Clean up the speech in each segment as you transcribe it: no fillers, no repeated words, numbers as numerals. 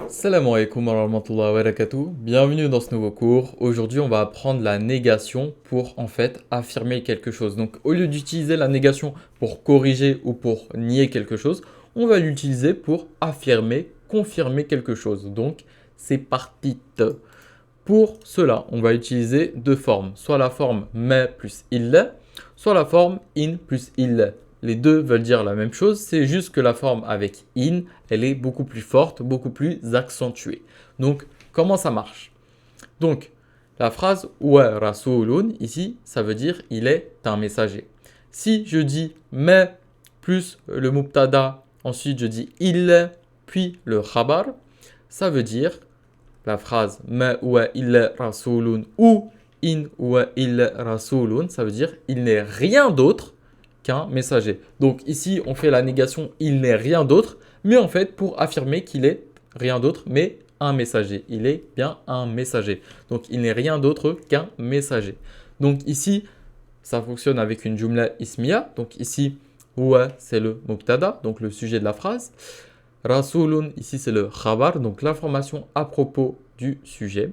Salam alaikum wa rahmatullahi wa barakatuh. Bienvenue dans ce nouveau cours. Aujourd'hui, on va apprendre la négation pour en fait affirmer quelque chose. Donc, au lieu d'utiliser la négation pour corriger ou pour nier quelque chose, on va l'utiliser pour affirmer, confirmer quelque chose. Donc, c'est parti. Pour cela, on va utiliser deux formes, soit la forme mais plus il, soit la forme in plus il. Les deux veulent dire la même chose, c'est juste que la forme avec in, elle est beaucoup plus forte, beaucoup plus accentuée. Donc, comment ça marche? Donc, la phrase wa rasulun, ici, ça veut dire il est un messager. Si je dis mais plus le mubtada, ensuite je dis il, puis le khabar, ça veut dire la phrase ma wa illa rasulun ou in wa illa rasulun, ça veut dire il n'est rien d'autre qu'un messager. Donc ici, on fait la négation il n'est rien d'autre, mais en fait, pour affirmer qu'il est rien d'autre, mais un messager. Il est bien un messager. Donc il n'est rien d'autre qu'un messager. Donc ici, ça fonctionne avec une jumla ismiya. Donc ici, huwa, c'est le mubtada, donc le sujet de la phrase. Rasulun, ici c'est le khabar, donc l'information à propos du sujet.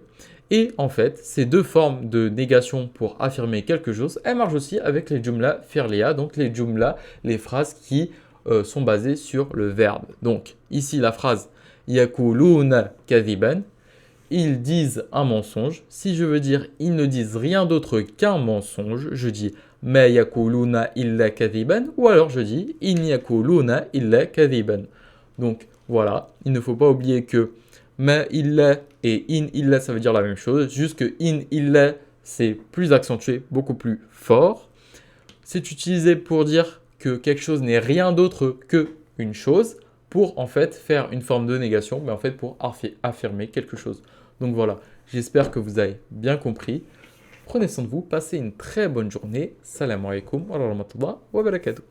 Et en fait, ces deux formes de négation pour affirmer quelque chose, elles marchent aussi avec les jumla fi'liya, donc les jumla, les phrases qui sont basées sur le verbe. Donc ici la phrase yakuluna kadhiban, ils disent un mensonge. Si je veux dire ils ne disent rien d'autre qu'un mensonge, je dis ma yakuluna illa kadhiban, ou alors je dis in yakuluna illa kadhiban. Donc voilà, il ne faut pas oublier que ma illa et in illa ça veut dire la même chose, juste que in illa c'est plus accentué, beaucoup plus fort. C'est utilisé pour dire que quelque chose n'est rien d'autre que une chose, pour en fait faire une forme de négation, mais en fait pour affirmer quelque chose. Donc voilà, j'espère que vous avez bien compris. Prenez soin de vous, passez une très bonne journée. Salam alaikum wa rahmatullah wa barakatuh.